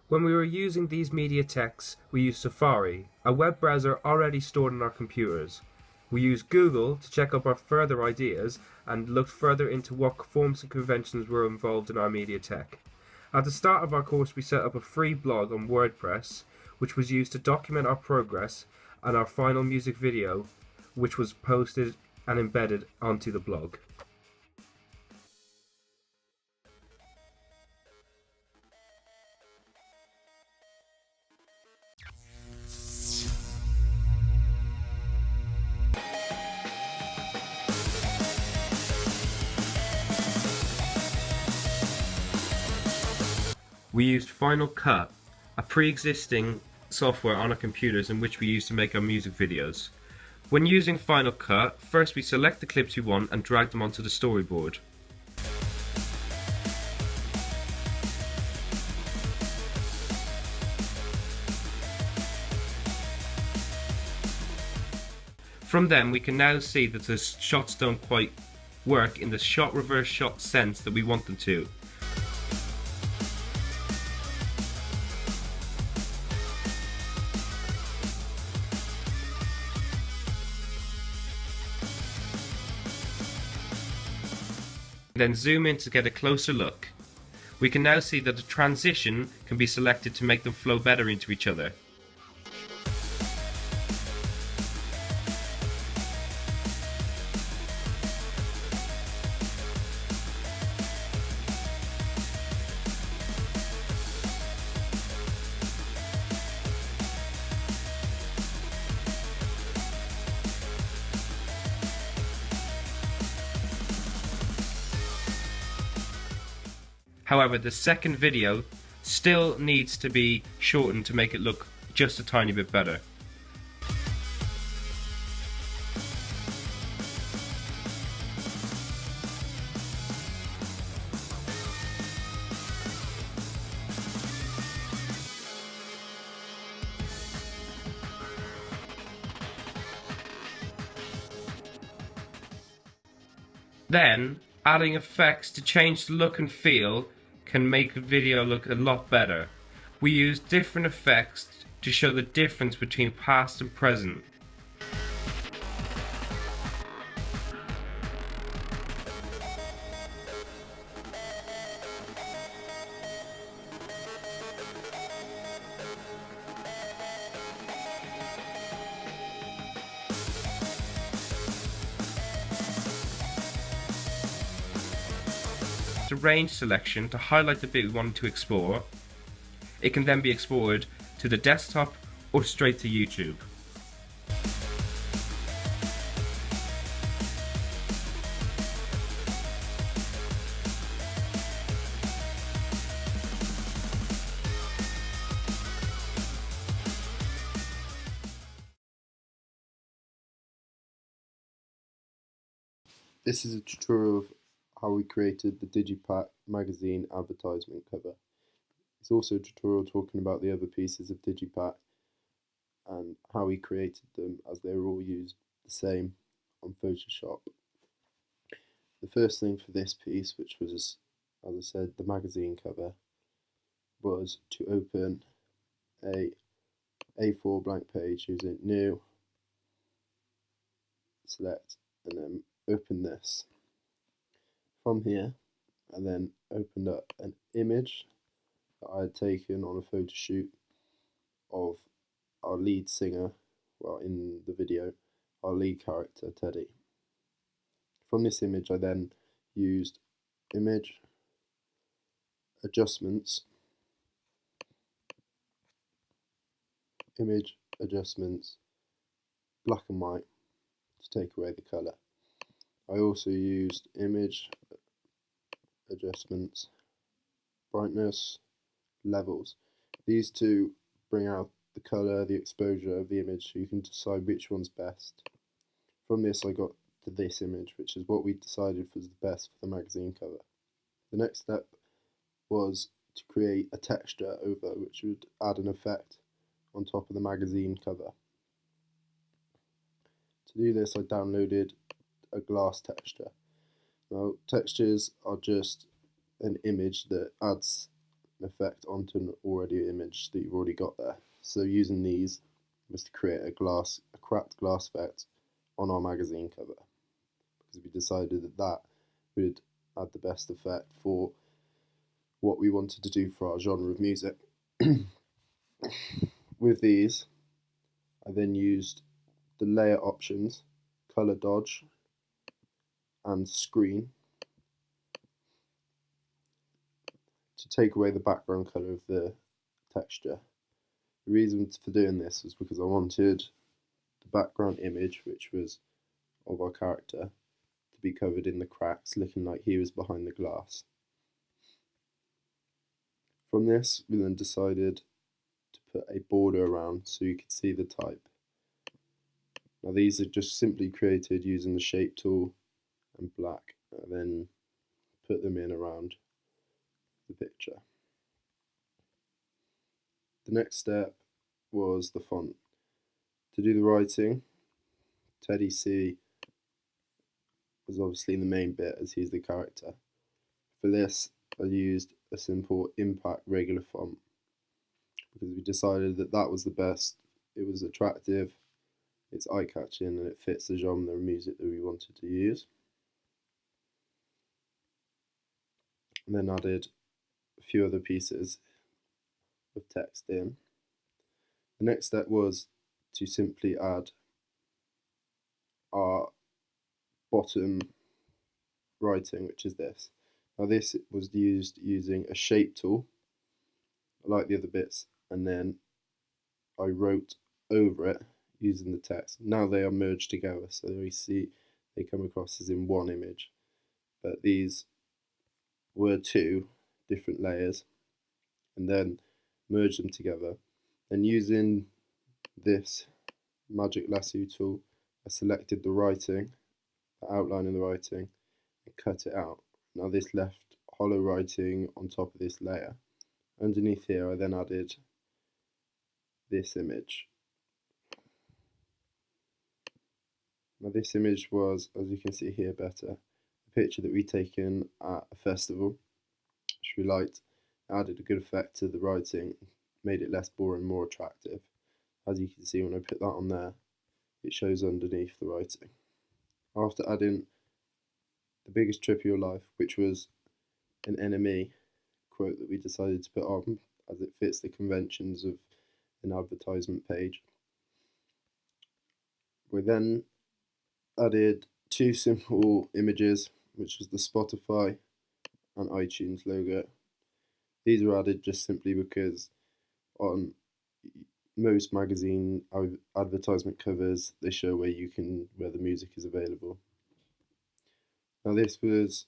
When we were using these media techs, we used Safari, a web browser already stored on our computers. We used Google to check up our further ideas and looked further into what forms and conventions were involved in our media tech. At the start of our course, we set up a free blog on WordPress, which was used to document our progress and our final music video, which was posted and embedded onto the blog. We used Final Cut, a pre-existing software on our computers in which we use to make our music videos. When using Final Cut, first we select the clips we want and drag them onto the storyboard. From them we can now see that the shots don't quite work in the shot reverse shot sense that we want them to. Then zoom in to get a closer look. We can now see that the transition can be selected to make them flow better into each other. However, the second video still needs to be shortened to make it look just a tiny bit better. Then, adding effects to change the look and feel can make the video look a lot better. We use different effects to show the difference between past and present. The range selection to highlight the bit we wanted to explore. It can then be exported to the desktop or straight to YouTube. This is a tutorial of how we created the Digipack magazine advertisement cover. It's also a tutorial talking about the other pieces of Digipack and how we created them, as they were all used the same on Photoshop. The first thing for this piece, which was, as I said, the magazine cover, was to open a A4 blank page using New, select, and then open this. From here, I then opened up an image that I had taken on a photo shoot of our lead singer, well, in the video, our lead character, Teddy. From this image, I then used image adjustments, black and white to take away the colour. I also used image adjustments, brightness, levels. These two bring out the colour, the exposure of the image, so you can decide which one's best. From this I got to this image, which is what we decided was the best for the magazine cover. The next step was to create a texture over, which would add an effect on top of the magazine cover. To do this, I downloaded a glass texture. Now, textures are just an image that adds an effect onto an image that you've already got there. So using these was to create a cracked glass effect on our magazine cover, because we decided that would add the best effect for what we wanted to do for our genre of music. With these, I then used the layer options, color dodge, and screen to take away the background color of the texture. The reason for doing this was because I wanted the background image, which was of our character, to be covered in the cracks, looking like he was behind the glass. From this, we then decided to put a border around so you could see the type. Now these are just simply created using the shape tool and black, and then put them in around the picture. The next step was the font. To do the writing, Teddy C was obviously the main bit, as he's the character. For this, I used a simple Impact regular font, because we decided that that was the best. It was attractive, it's eye-catching, and it fits the genre of music that we wanted to use. And then added a few other pieces of text in. The next step was to simply add our bottom writing, which is this. Now this was used using a shape tool, like the other bits, and then I wrote over it using the text. Now they are merged together, so we see they come across as in one image, but these were two different layers, and then merge them together. And using this magic lasso tool, I selected the writing, the outline of the writing, and cut it out. Now this left hollow writing on top of this layer. Underneath here, I then added this image. Now this image was, as you can see here better, a picture that we'd taken at a festival, which we liked. It added a good effect to the writing, made it less boring, more attractive. As you can see when I put that on there, it shows underneath the writing. After adding the biggest trip of your life, which was an NME quote that we decided to put on, as it fits the conventions of an advertisement page, we then added two simple images, which was the Spotify and iTunes logo. These were added just simply because on most magazine advertisement covers, they show where the music is available. Now this was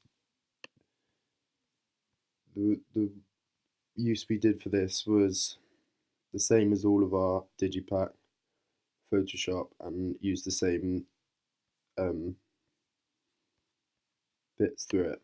the use we did for this was the same as all of our Digipack, Photoshop, and used the same bits through it.